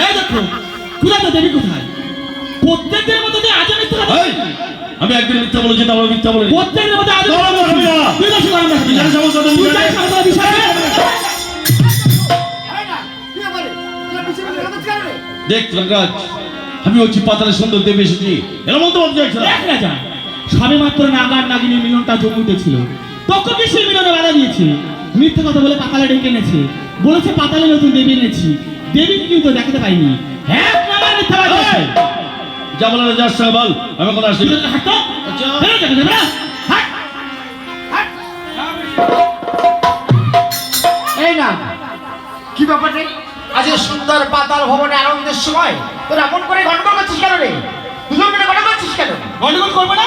এই দেখো কোথায় তো দেবী কোথায়? প্রত্যেকদের মতো তুই আজ মিথ্যা কথা বলছিস। আমি একদিন মিথ্যা বলেছি, তারপর মিথ্যা বলি। প্রত্যেকদের মতো আজ না, না, আমি না। তুই বেশি গরম রাখবি না। তুই জানিস আমার কথা, তুই তুই জানিস আমার কথা বিষয় না। দেখ রাজ, আমি হচ্ছি পাতালের সুন্দর দেবী এসেছি, এরা বলতে বলতে চাইছে না। দেখ রাজা, সবে মাত্র নাগার নাগিনীর মিলনটা জমে উঠেছিল। তখন কি সেই মিলনে বাধা দিয়েছে? মিথ্যা কথা বলে পাতালে ডেকে এনেছে, বলেছে পাতালে নতুন দেবী এনেছি। দেবী কিন্তু দেখাতে পাইনি। হ্যাঁ নামার মিথ্যা বাধা। যা বলার যার সঙ্গে বল, আমি কথা আসছি। হাঁটো বেরো যাবে যাবে না। হাট হাট। এই না কি ব্যাপার রে? আজ এই সুন্দর পাতাল ভবনে আনন্দের সময় তোর এমন করে গন্ডগোল করছিস কেন রে? দুজন মিলে গন্ডগোল করছিস কেন? গন্ডগোল করবো না?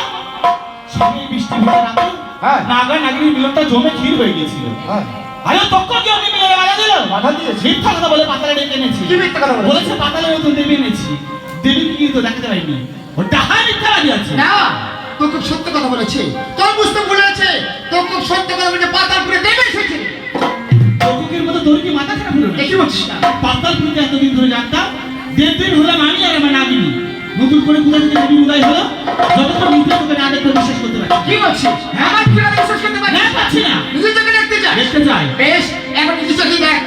সবে বৃষ্টি হতে রাতে হ্যাঁ। নাগা নাগিনীর মিলনটা জমে ক্ষীর হয়ে গিয়েছিল। হ্যাঁ, আরে তখন কি আমি মিলনে বাধা দিল? বাধা দিয়েছি? মিথ্যা কথা বলে পাতালে ডেকে এনেছি। কি মিথ্যা কথা বলেছিস? বলেছে পাতালে নতুন দেবী এনেছি। দেবী কিন্তু দেখাতে পাইনি। ও ডাহা মিথ্যাবাদী আছে। না, তো খুব সত্য কথা বলেছে। তোর বুঝতে ভুলে আছে। তো খুব সত্য কথা বলেছে, পাতালপুরে দেবে এসেছে। চকুকের মতো তোর কি মাথা খারাপ হলো না? কি বলছিস না? পাতালপুরিতে এতদিন ধরে জানতাম, দেড়দিন হলাম আমি আর আমার নাগিনী। নতুন করে কোথা থেকে দেবী উদয় হলো? যতক্ষণ মিথ্যা তোকে না দেখতে বিশ্বাস করতে পারি। কি বলছিস? আমার কি আর বিশ্বাস করতে পারছিস? না পাচ্ছি না। নিজের চোখে দেখতে চাই? দেখতে চাই। বেশ, এখন নিজের চোখে দেখ।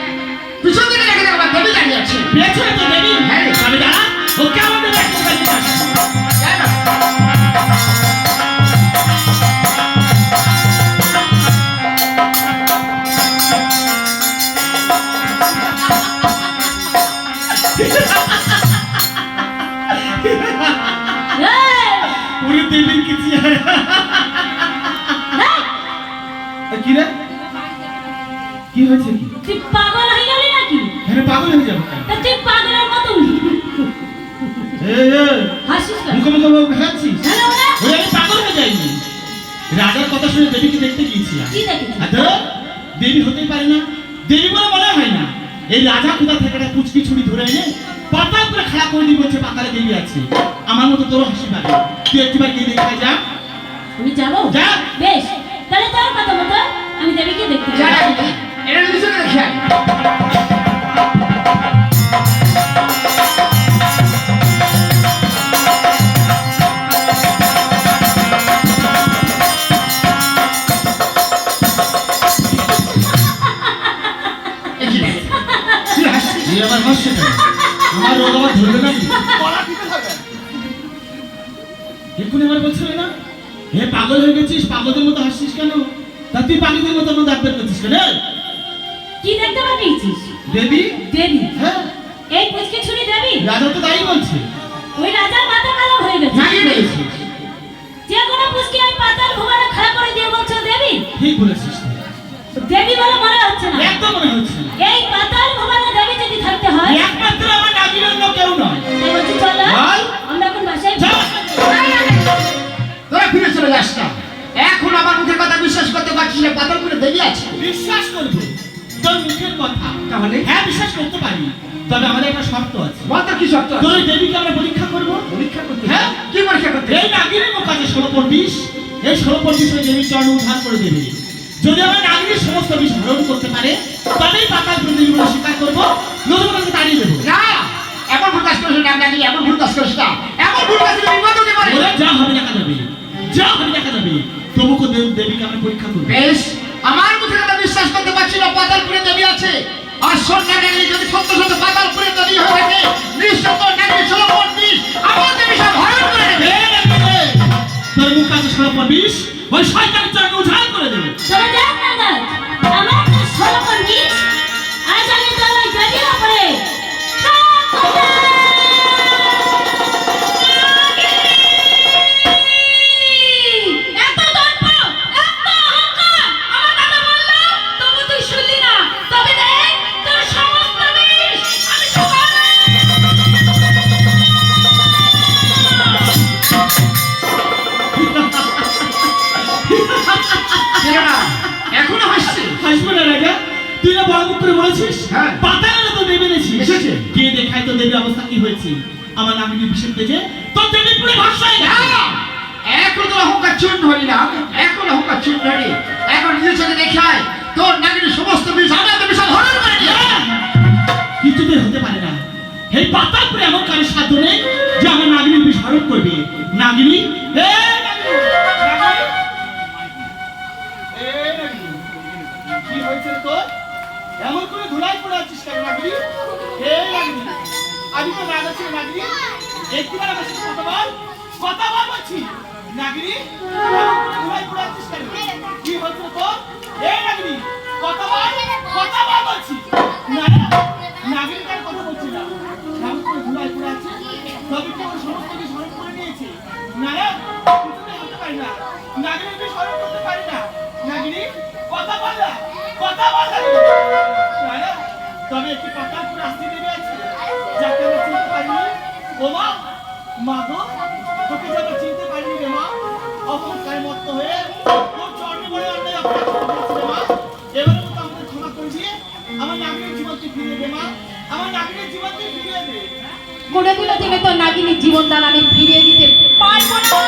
পিছন দিকে দেখে দেখ, আমার দেবী দাঁড়িয়ে আছে। পেয়েছে তো দেবী? হ্যাঁ রে। তবে দাঁড়া, ওকে আমাদের দেখতে পারি না। যাই না। ওরে দেবীর কি চেহারা। কি রে? কি হয়েছে কি? তুই পাগল হয়ে গেলি নাকি? হ্যাঁ পাগল হয়ে যাবো কেন? তা তুই পাগলের মতো হাসিস কেন? মুখে ভেঙাচ্ছিস? কেন ওরা? ওই আমি পাগল হয়ে যাইনি। রাজার কথা শুনে দেবীকে দেখতে গিয়েছিলাম। কি দেখেছিস? আর ধর, দেবী হতেই পারে না, দেবী বলে মনে হয় না। এই রাজা কোথা থেকে একটা পুচকি ছুরি ধরে এনে পাতাল করে খাড়া করে দিয়ে বলছে পাতালে দেবী আছে। আমার মতো তোরও হাসি পাবে। তুই একবার গিয়ে দেখে যা। আমি যাবো? যা। বেশ, তাহলে তোর কথা মতো আমি দেবীকে দেখতে যাই যাবো। না। এটা নিজের চোখে দেখে আয়। এ কি রে? তুই হাসছিস? এই আমার হাসছে কেন? আমার রোগ আবার ধরবে নাকি? গলা টিপে ধরবে। এক্ষুনি আমার বলছিল না, হে পাগল হয়ে গেছিস, পাগলের মতো হাসছিস কেন? তা তুই পাগলের মতো আমার দাঁত বের করছিস কেন? কি দেখতে পাঠিয়েছিস? দেবী? দেবী? হ্যাঁ, এই পুচকে ছুরি দেবী? রাজা তো তাই বলছে। ওই রাজার মাথা কালো হয়ে গেছে। নাকি বলেছিস? যে কোনো পুচকে ওই পাতাল ভুবনে খাড়া করে দিয়ে বলছো দেবী? ঠিক বলেছিস তুই। দেবী বলে মনে হচ্ছে না। একদম মনে হচ্ছে না। এই পাতাল ভুবনে দেবী যদি থাকতে হয়, একমাত্র আমার নাগির অন্য কেউ নয়। তাই বলছি চল না? বল। আমরা এখন বাসায় যা। তোরা ফিরে চলে যাস না। এখন আমার মুখের কথা বিশ্বাস করতে পারছিস না, পাতালপুরে দেবী আছে। বিশ্বাস করবো তোর মুখের কথা। তাহলে? হ্যাঁ বিশ্বাস করতে পারি, তবে আমাদের একটা শর্ত আছে। বলতো কি শর্ত আছে? তোর ওই দেবীকে আমরা পরীক্ষা করবো। পরীক্ষা করতে? হ্যাঁ। কি পরীক্ষা করতে? এই নাগিনের মুখ আছে 16 এই 16 ওই দেবীর চরণ উদ্ধার করে দেবে। যদি আমার নাগিনীর সমস্ত বিষ হরণ করতে পারে, তবেই পাতাল প্রতিদিন স্বীকার করবো, নতুন তাড়িয়ে দেবো। না, এমন ভুল কাজ করিস না, আমি এমন ভুল কাজ করিস না। এমন ভুল কাজ করলে বিপদ হতে পারে। ওরা যা হবে দেখা যাবে, যা হবে দেখা যাবে। তবুকো দেবীকে আমরা পরীক্ষা করবো। বেশ, আমার মুখের কথা বিশ্বাস করতে পারছি না, পাতালপুরে দেবী আছে। আর সন্ন্যাসী যদি সত্য সত্য পাতালপুরে দেবী হয়ে থাকে, নিঃশব্দ নাকি 16 বিষ আমার দেবী সব হরণ করে নেবে। তোর মুখ আছে 16 ওই শয়তানের চরণ উদ্ধার করে দেবে। চলে যাক না গাছ। আমার তো 16 বিষ। আজ আমি তোর ওই দেবীর উপরে এত দর্প, এত অহংকার, আমার কথা বললাম, তবু তুই শুনলি না। তবে দেখ, তোর সমস্ত বিষ আমি সকালে না, এখনো হাসছি। হাসবো না রাজা, তুই না বড় মুখ করে বলেছিস হ্যাঁ। পাতালে তো দেবী এনেছিস। এসেছে। গিয়ে দেখাই তো দেবীর অবস্থা কি হয়েছে। আমার নাগিনী বিষের তেজে তোর দেবী পুরো ভস্ম হয়ে না, গেছে। এখন তোর অহংকার চূর্ণ হলি না। এখন অহংকার চূর্ণ হলি। এখন নিজের চোখে দেখে আয়, তোর নাগিনীর সমস্ত বিষ আমার দেবী সব হরণ করে নিয়ে। কিছুতেই হতে পারে না। এই পাতালপুরে এমন কারোর সাধ্য নেই যে আমার নাগিনীর বিষ হরণ করবে। নাগিনী, হে নাগিনী, নাগিনী, হে নাগিনী, কি হয়েছে রে তোর? এমন করে ধুলাই পড়ে আছিস কেন নাগিনী? হে নাগিনী, আমি তো রাগ আছি নাগিনী, একটিবার আমার সাথে কথা বল বলছি। নাগিনী, এমন করে ধুলাই পড়ে আছিস কেন? কি হয়েছে রে তোর? হে নাগিনী, কথা বল বলছি। না না, নাগিনী তার কথা বলছি না, এমন করে ধুলাই পড়ে আছে, তবে কি আমার সমস্ত কিছু স্মরণ করে নিয়েছে? না না, কিছুতেই হতে পারি না, নাগিনীকে স্মরণ করতে পারি না। নাগিনী, কথা বল না, কথা বল না। না না, তবে একটি পাতালপুরে আসতে দেবে আছে, যাকে আমরা চিনতে পারিনি। ও মা, মা গো, তোকে যে আমরা চিনতে পারিনি রে মা, অহংকারে মত্ত হয়ে তোর চরণে পড়ে অন্যায় অপরাধ করেছি রে মা। এবারে মতো আমাদের ক্ষমা করে দিয়ে আমার নাগিনীর জীবনকে ফিরিয়ে দে মা, আমার নাগিনীর জীবনকে ফিরিয়ে দে। কোনোদিনও তুমি তো নাগিনীর জীবন দান আমি ফিরিয়ে দিতে পারবো না,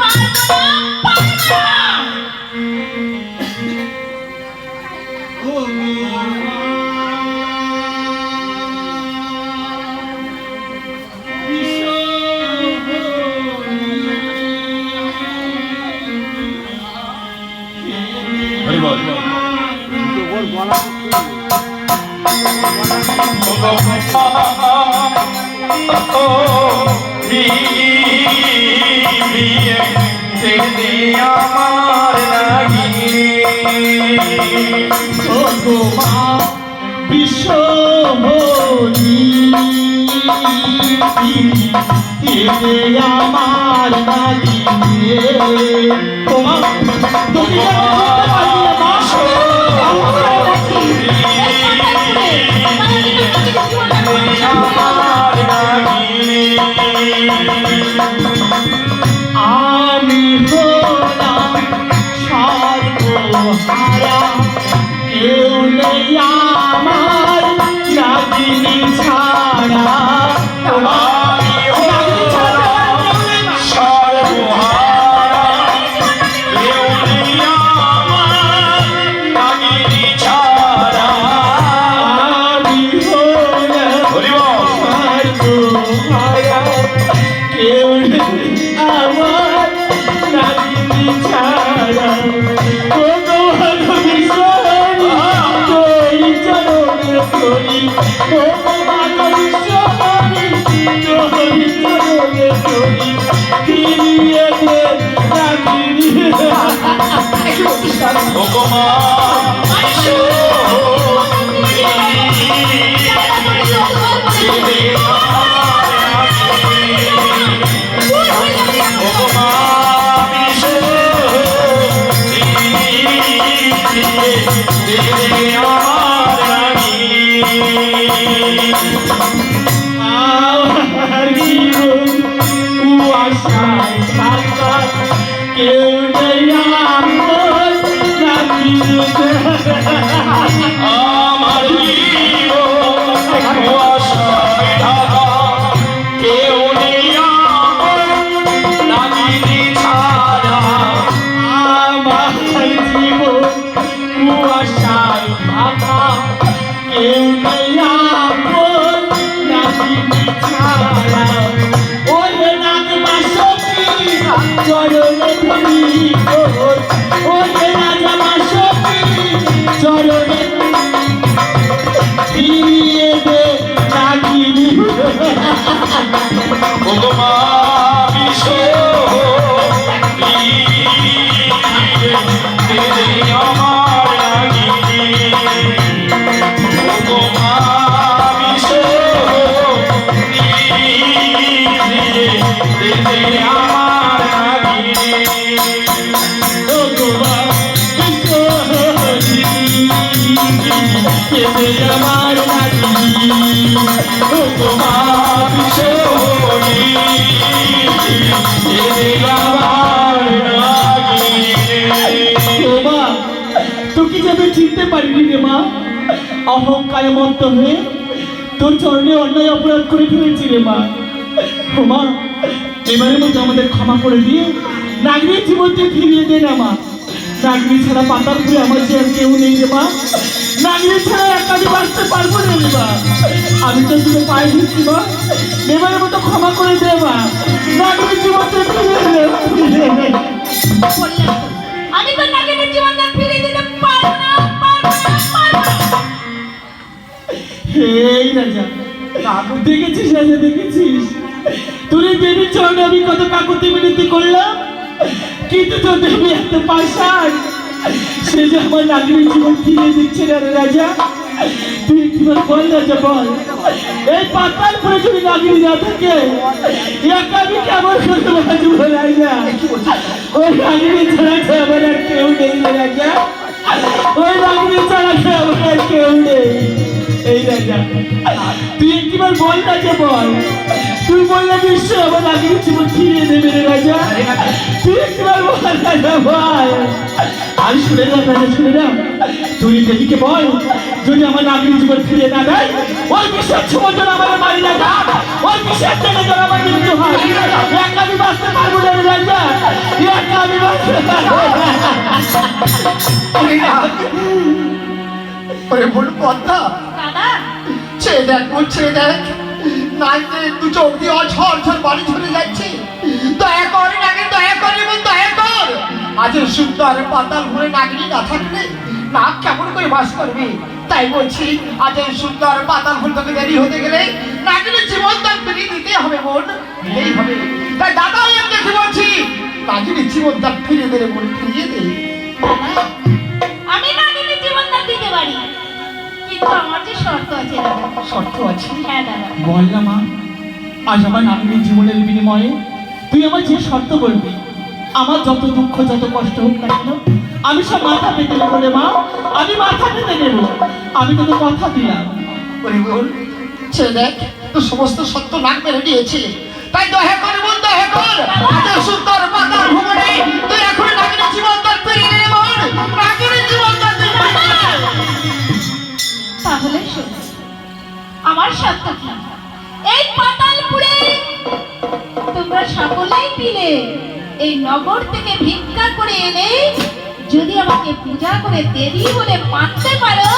পারবো না, পারবো না। ও মা, হরি বল। আমার নাগিনী ও গো মা বিশ্বমণি, এ আমার নাগিনী। ও মা, তুমি যে আমাকে বলতে পারবে না, মা। আমার নাগিনী আমি হলাম সর্বহারা, কেউ নেই আমার নাগিনী ছাড়া। আমি হলাম সর্বহারা, কেউ নেই আমার নাগিনী ছাড়া। আমি হলাম হরি বল। সর্বহারা, কেউ নেই আমার নাগিনী ছাড়া। ও গো ভগবীশ্বরী, তোর চরণে ধরি। ও গো ভগবীশ্বরী, তোর চরণে ধরি। ফিরিয়ে দে নাগিনী। ভগমা আমার জীবন কুয়াশায় ঢাকা, কেউ নেই আমার নাগিনী ছাড়া। আমার জীবন কুয়াশায় ঢাকা, কেউ নেই আমার নাগিনী ছাড়া। আমার জীবন কুয়াশায় ঢাকা, কেউ নেই আমার নাগিনী ছাড়া। ওরে নাগমাসকি চরণে ধরি তোর, ওরে নাগমাসকি চরণে ফিরিয়ে দে নাগিনী। ভগমা বিশ্ব আমার নাগিনী। ভগমা বিশ্ব আমার নাগিনী। ও গো মা বিশ্বহরি, কেঁদে আমার নাগিনী। ও গো মা বিশ্বহরি, আমার নাগিনী। ও মা, তোকে যে আমি চিনতে পারিনি রে মা, অহংকারে মত্ত হয়ে তোর চরণে অন্যায় অপরাধ করে ফেলেছি রে মা। ও মা, এবারের মতো আমাদের ক্ষমা করে দিয়ে নাগরিক জীবনকে ফিরিয়ে দে না মা। নাগিনী ছাড়া পাতালপুরে আমার যে আর কেউ নেই রে মা। নাগিনী ছাড়া একা আমি বাঁচতে পারবো না রে মা। আমি তো শুধু পায়ে দিচ্ছি মা, এবারের মতো ক্ষমা করে দে মা। নাগিনী জীবনটা ফিরিয়ে দে, ফিরিয়ে দে। বললাম তো, আমি তো নাগিনীর জীবনটা ফিরিয়ে দিতে পারবো না, পারবো না, পারবো না। এই রাজা, দেখেছিস রাজা, দেখেছিস তোর এই দেবীর চরণে আমি কত কাকুতি মিনতি করলাম, কিন্তু তোর দেবী এত পাষাণ, সে যে আমার নাগিনীর জীবন ফিরিয়ে দিচ্ছে না রে রাজা। তুই একবার বল রাজা, বল এই পাতালপুরে যদি নাগিনী না থাকে একা আমি কেমন করে বাঁচবো রাজা? ওই নাগিনী ছাড়া তো আমার আর কেউ নেই রে রাজা, ওই নাগিনী ছাড়া তো আমার আর কেউ নেই। এই রাজা, তুই একবার বল রাজা, বল তুই বললে নিশ্চয় আমার নাগিনীর জীবন ফিরিয়ে দেবে রে রাজা। তুই একবার বল রাজা, বল। আর শুনে না রাজা, শুনে না, তুই দেবীকে বল যদি আমার নাগিনীর জীবন ফিরিয়ে না দেয় ওই বিষের ছোঁয়া যেন আমার বাড়ি না যাক, ওই বিষের থেকে যেন আমার মৃত্যু হয়। একা আমি বাঁচতে পারবো না রে রাজা, একা আমি বাঁচতে পারবো না। ওরে বল পদ্মা, দাদা, ছেড়ে দেখ বোন, ছেড়ে দেখ, নাইতে দু চোখ দিয়ে অঝর ঝর বাড়ি চলে যাচ্ছে। দয়া কর নাকি, দয়া কর বোন, দয়া কর। আজ সুন্দর পাতাল ঘুরে নাগিনী না থাকলে নাক কেমন করে বাস করবে? তাই বলছি আজ এই সুন্দর পাতাল ঘুর তোকে দেরি হতে গেলে নাগিনীর জীবন দান ফিরিয়ে দিতে হবে বোন, দিতেই হবে। তাই দাদা আমি দেখে বলছি নাগিনীর জীবন দান ফিরিয়ে দে রে বোন, ফিরিয়ে দে। দাদা, আমি নাগিনীর জীবনটা দিতে পারি, কিন্তু আমার যে শর্ত আছে দাদা। শর্ত আছে? হ্যাঁ দাদা। বল না মা, আজ আমার নাগিনীর জীবনের বিনিময়ে তুই আমার যে শর্ত বলবি, আমার যত দুঃখ যত কষ্ট হোক না কেন আমি সব মাথা পেতে নেবো রে মা, আমি মাথা পেতে নেবো। আমি তোকে কথা দিলাম। ওরে বোন, ছেড়ে দেখ, তো সমস্ত সত্য নাক মেরে দিয়েছে। তাই দয়া করে বোন, দয়া কর। আজ এই সুন্দর পাতাল ভুবনে তুই এখন নাগিনীর জীবন দান ফিরিয়ে দে বোন, নাগিনীর জীবন দান ফিরিয়ে দে। তাহলে শোন, আমার শর্ত কি? এই পাতালপুরে তোমরা সকলেই মিলে এই নগর থেকে ভিক্ষা করে এনে যদি আমাকে পূজা করে দেবী বলে মানতে পারো,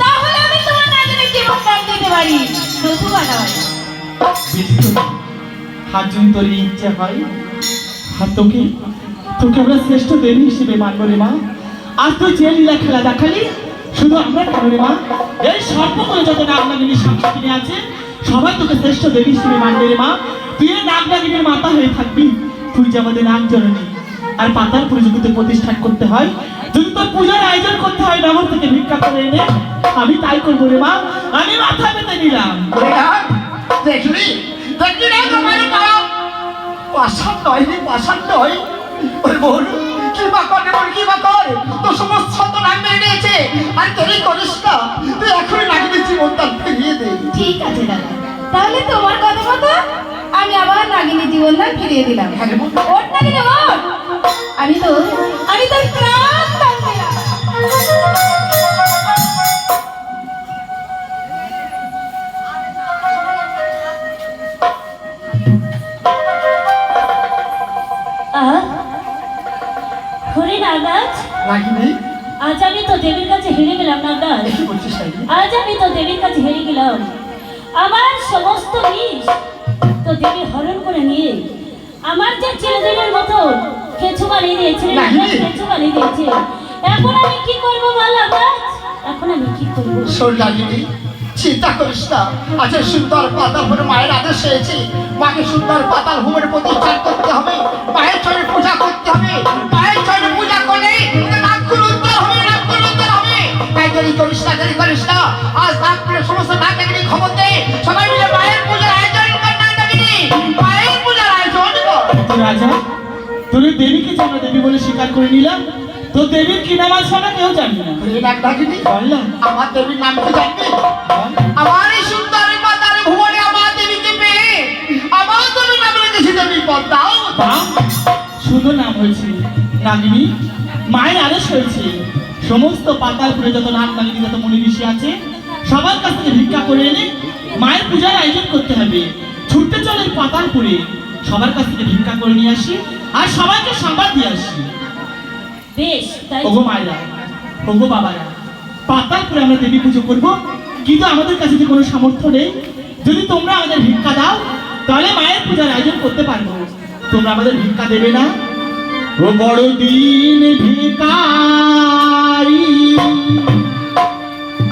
তাহলে আমি তোমার নাগিনীর জীবন দান দিতে পারি, নতুবা নয়। হাত যদি তোর এই ইচ্ছা হয়, আর তোকে তোকে আমরা শ্রেষ্ঠ দেবী হিসেবে মানবো রে মা। আর তুই যে লীলা খেলা দেখালি, শুধু আমরা কেন রে মা, এই সর্বময় যত নাগ নাগিনী সাংসারিনী আছে সবাই তোকে শ্রেষ্ঠ দেবী হিসেবে মানবে রে মা। তুই এই নাগ নাগিনীর মাতা হয়ে থাকবি, তুই যে আমাদের নাগ জননী। আর পাতালপুরে যদি তোর প্রতিষ্ঠান করতে হয়, যদি তোর পূজার আয়োজন করতে হয় নগর থেকে ভিক্ষা করে এনে, আমি তাই করবো রে মা, আমি মাথা পেতে নিলাম। ওরে নাগ, দেখলি দেখলি না তোমার পাড়া পাশান নয় রে, পাশান নয়। ওরে বোন, কি বা করে বোন, কি বা কর, তো সমস্ত সত্য নাক মেরে দিয়েছে। আর দেরি করিস না, তুই এখনই নাগিনীর জীবন দান ফিরিয়ে দে। ঠিক আছে দাদা, তাহলে তোমার কথা মতো আমি আবার নাগিনীর জীবন দান ফিরিয়ে দিলাম। হ্যাঁ রে বোন। ওঠ নাগিনী ওঠ, আমি তোর প্রাণ দান দিলাম। হরি নাগাজ, নাগিনী, আজ আমি তো দেবীর কাছে হেরে গেলাম নাগাজ। কি করছিস নাগিনী? আজ আমি তো দেবীর কাছে হেরে গেলাম। আমার সমস্ত বিষ তো দেবী হরণ করে নিয়ে আমার যে ছেলেদের মতো খেঁচু বানিয়ে দিয়েছে, খেঁচু বানিয়ে দিয়েছে। এখন আমি কি করবো বল নাগাজ, এখন আমি কি করবো? শোন নাগিনী, চিন্তা করিস না। আচ্ছা সুন্দর পাতাল ভুবনে মায়ের আদেশ হয়েছে, মাকে সুন্দর পাতাল ভুবনে প্রতিষ্ঠান করতে হবে, মায়ের চরণে পূজা করতে হবে। মায়ের চরণে পূজা করলে নাগগুলো উদ্ধার হবে, নাগগুলো উদ্ধার হবে। তাই দেরি করিস না, দেরি করিস না। আজ নাগপুরে সমস্ত নাগ নাগিনী খবর দে, সবাই মিলে মায়ের পূজার আয়োজন কর। নাগ নাগিনী, মায়ের পূজার আয়োজন কর। তো রাজা, তোর এই দেবীকে যে আমরা দেবী বলে স্বীকার করে নিলাম, তো দেবীর কি নাম আছে না কেউ জানবে না। রে নাগ নাগিনী, বললাম আমার দেবীর নাম কি জানবি? আমার এই সুন্দর পাতাল ভুবনে আমার দেবীকে পেয়ে আমার দেবীর নাম রেখেছি দেবী পদ্মা। সুন্দর নাম হয়েছে নাগিনী। মায়ের আদেশ হয়েছে সমস্ত পাতালপুরে যত নাগ নাগিনী যত মুনি ঋষি আছে সবার কাছ থেকে ভিক্ষা করে এনে মায়ের পূজার আয়োজন করতে হবে। ছুটতে চলে পাতালপুরে, সবার কাছ থেকে ভিক্ষা করে নিয়ে আসি আর সবাইকে সংবাদ দিয়ে আসি। বেশ তাই ওগো মায়েরা, ওগো বাবারা, পাতালপুরে আমরা দেবী পুজো করব, কিন্তু আমাদের কাছে যে কোনো সামর্থ্য নেই। যদি তোমরা আমাদের ভিক্ষা দাও তাহলে মায়ের পূজার আয়োজন করতে পারবো। তোমরা আমাদের ভিক্ষা দেবে না? ও বড় দিন ভিখারি,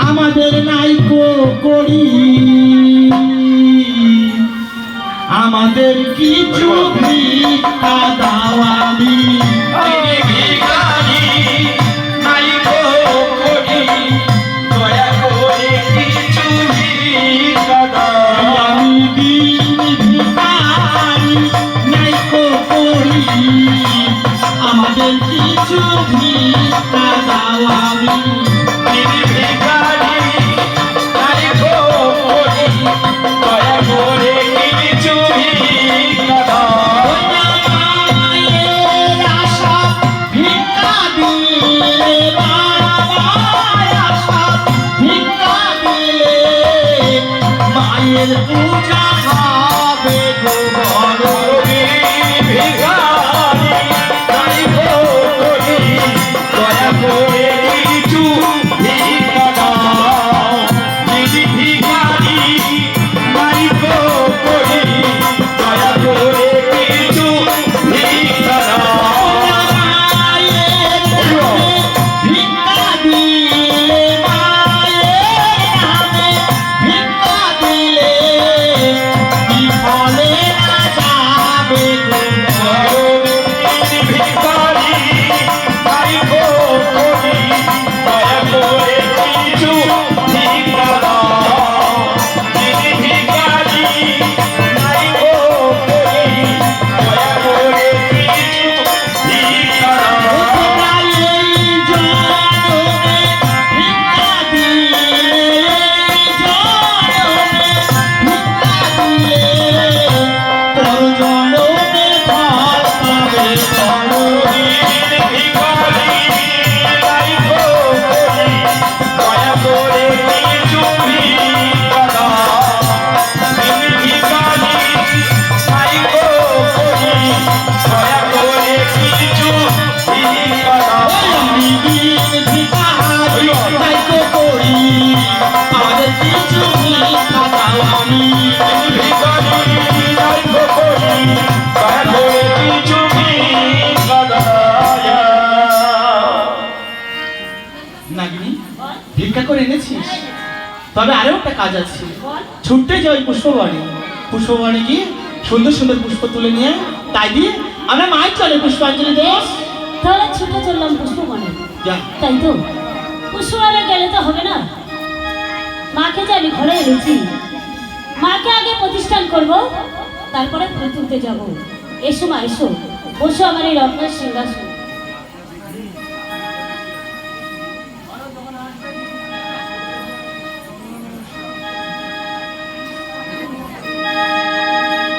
আমাদের নাইকো করি, আমাদের কিছু ভিক্ষা দাও আমি। আমি ভিখারি, নাই গো করি, দয়া করে কিছু ভিক্ষা দাও। আমি দিন ভিখারি, নাইকো করি, আমাদের কিছু ভিক্ষা দাও আমি। আমি ভিখারি, নাই গো করি, দয়া করে কিছু ভিক্ষা দাও। ওই মায়ের আশা ভিক্ষা দিলে, বাবার আশা ভিক্ষা দিলে, মায়ের পূজা হবে গো বড়। ভিখারি, নাই গো করি, দয়া করে কিছু ভিক্ষা দাও। দিদি ভিখারি, নাই গো করি, দয়া করে কিছু ভিক্ষা দাও। মায়ের নামে ভিক্ষা দিলে, মায়ের নামে ভিক্ষা দিলে, কি ফলে না যাবে গো বড়। ভিখারি, নাই গো করি, দয়া করে কিছু ভিক্ষা দাও। দিদি ভিখারি, নাই গো করি, দয়া করে কিছু ভিক্ষা দাও। তোমরা এই জনমে ভিক্ষা দিলে, এই জনমে ভিক্ষা দিলে, পর জনমে ফল পাবে বড়। ভিখারি, নাই গো করি, দয়া করে কিছু ভিক্ষা দাও। দিদি ভিখারি, নাই গো করি, দয়া করে কিছু ভিক্ষা দাও। আমি দিন ভিখারি, নাইকো করি, আমাদের কিছু ভিক্ষা দাও আমি। ভিখারি, নাই গো করি, দয়া করে কিছু ভিক্ষা দাও। নাগিনী, ভিক্ষা করে এনেছিস? তবে আরো একটা কাজ আছে। বল ছুটতে যাই পুষ্পবনে, পুষ্পবনে গিয়ে সুন্দর সুন্দর পুষ্প তুলে নিয়ে তাই দিয়ে আমরা মায়ের চলে পুষ্পাঞ্জলি দেব। তাহলে ছুটে চললাম পুষ্পবনে। যা। তাই তো পুষ্পবনে গেলে তো হবে না, মাকে যে আমি ঘরে এনেছি, মাকে আগে প্রতিষ্ঠান করব, তারপরে ফুল তুলতে যাব। এসো মা, এসো, বসো আমার এই রত্নের সিংহাসন।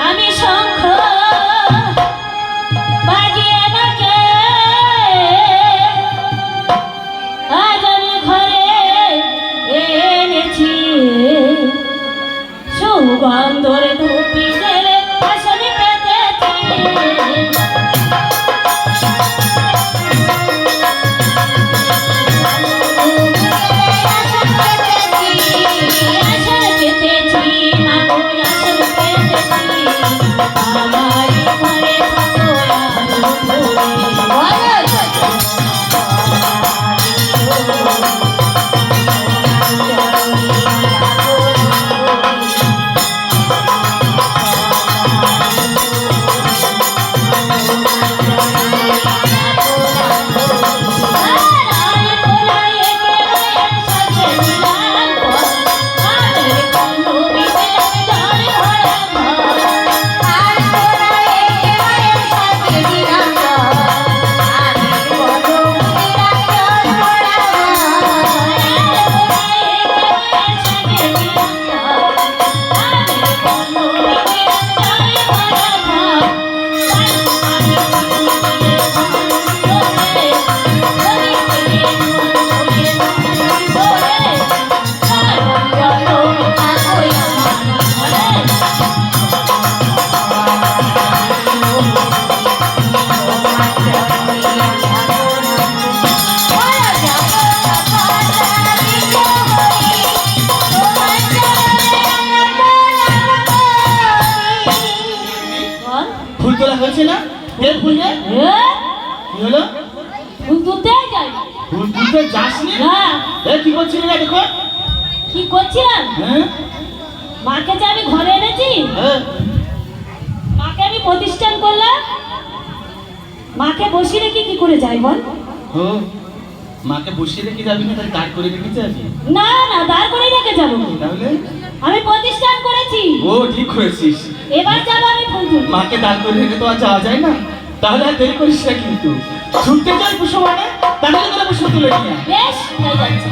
আমি শঙ্খ বাজিয়ে নাকে আজ আমি ঘরে এনেছি, সুগন্ধরে ধূপি জেলে আসনে পেতেছি। আসন পেতেছি, মাগো আসন পেতেছি, আমার ঘরে থাকো আলো। আছে না তেল খুলবে কি হলো ফুল তুলতে যাই ফুল তুলতে যাসনি না এ কি করছিস রে দেখো কি করছিলাম হ্যাঁ মাকে যে আমি ঘরে এনেছি হ্যাঁ মাকে আমি প্রতিষ্ঠান করলাম মাকে বসিয়ে রেখে কি করে যাই বল ও মাকে বসিয়ে রেখে যাবি না তাহলে দাঁড় করে রেখেছে আজকে না না দাঁড় করে রেখে যাবো তাহলে আমি প্রতিষ্ঠান করেছি ও ঠিক করেছিস এবার যাবো আমি ফুল তুলতে মাকে দাঁড় করে রেখে তো আর যাওয়া যায় না তাহলে আর দেরি করিস না কিন্তু ছুটতে যাই পুষো মানে তাহলে তোরা পুষো তুলে নিয়ে আয়। বেশ তাই যাচ্ছি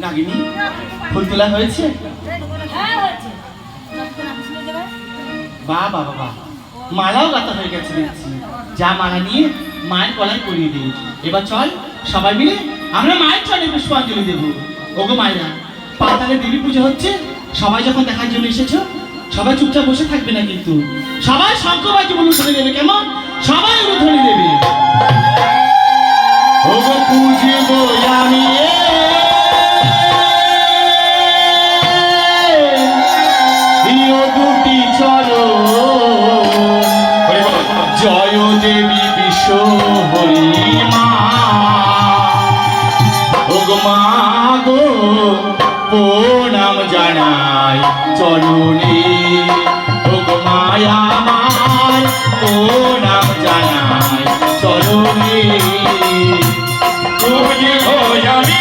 নাগিনী ফুল তোলা হয়েছে হ্যাঁ হয়েছে বাহ বাহ বাহ মালাও গাঁথা হয়ে গেছে দেখছি যা মালা নিয়ে মায়ের গলায় পরিয়ে দিই এবার চল সবাই মিলে আমরা মায়ের চলে পুষ্পাঞ্জলি দেবো ওগো মায়েরা পাতালে দেবী পুজো হচ্ছে সবাই যখন দেখার জন্য এসেছো সবাই চুপচাপ বসে থাকবে না কিন্তু সবাই শঙ্করবাজি অনুধ্বনি দেবে কেমন সবাই অনুধ্বনি দেবে ওগো পুজবো আমি দুটি চলো জয় দেবী বিশ্ব হরি মা ওগো মা গো প্রণাম জানাই চরণে ওগো মায়া আমার প্রণাম জানাই চরণে বুঝবো আমি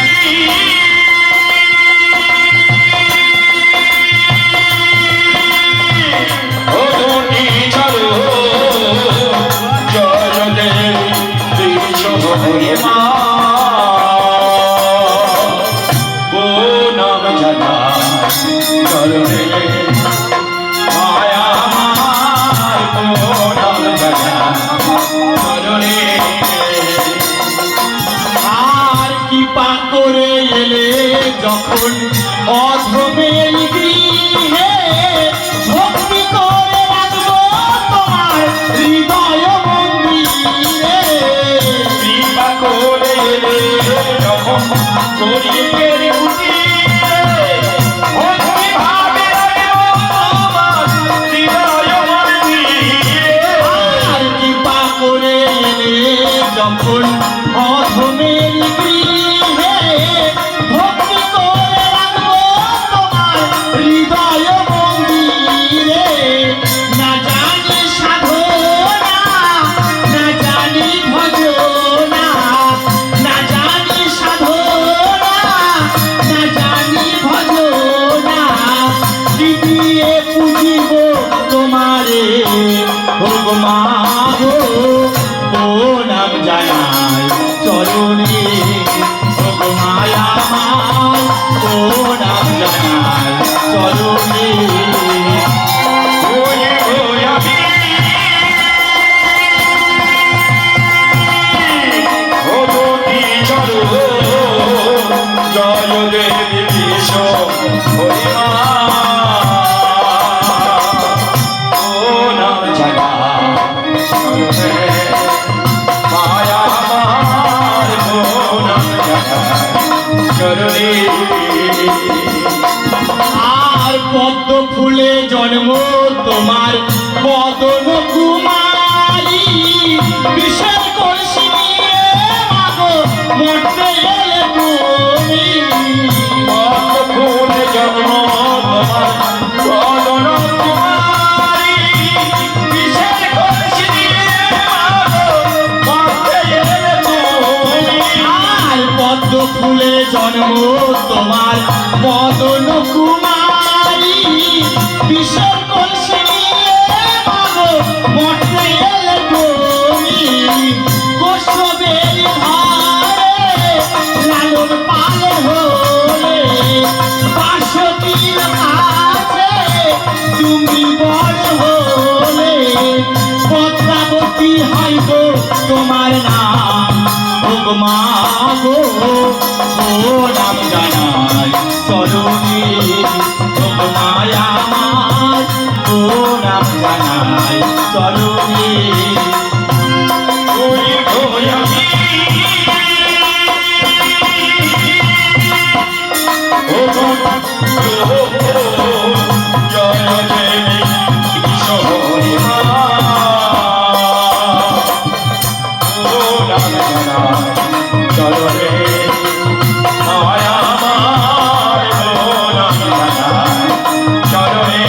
ও দুটি চলো জয় দেবী বিশ্ব হরি মা প্রণাম জানাই চরণে মায়া মার প্রণাম জানাই চরণে আর কি পা করে এলে যখন অধমের গৃহে ভক্তি করে রাখবো তোমার হৃদয় মন্দিরে কৃপা করে যখন করিয়ে উঠি ভক্তি ভাবে তোমার হৃদয় মন্দিরে আর কি পা করে এলে যখন অধমের গৃহে ভক্তি করে রাখবো তোমার চরণে আর পদ্ম ফুলে জন্ম তোমার বদন কুমারী বিষের কলসি নিয়ে মাগো মরতে এলে তুমি পদ্ম ফুলে জন্ম তোমার বদন কুমারী বিষের কলসি নিয়ে মাগো মরতে এলে তুমি আর পদ্ম ফুলে জন্ম তোমার বদন কুমারী বিষের কলসি নিয়ে মাগো মরতে এলে তুমি কৌশবের ধারে লালন পালন হলে বাসতির কাছে তুমি বড় হলে পদ্মাবতী হইব তোমার নাম ভোগ মাগো ও নাম জানাই চরণে ভোগ মায়া আমার ও নাম জানাই চরণে ওই ভয়ামি ও জয় দেবী কিশোরী মা ও নাম জানাই চরণে মায়া আমার ও নাম জানাই চরণে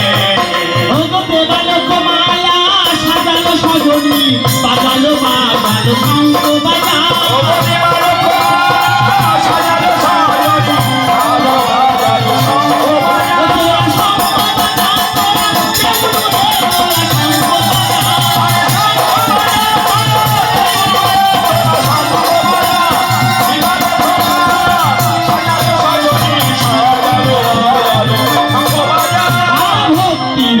ভোগ দেবালো কমায়া সাজালো সজনী বাজালো বাজালো শঙ্খ বাজাও ভক্তির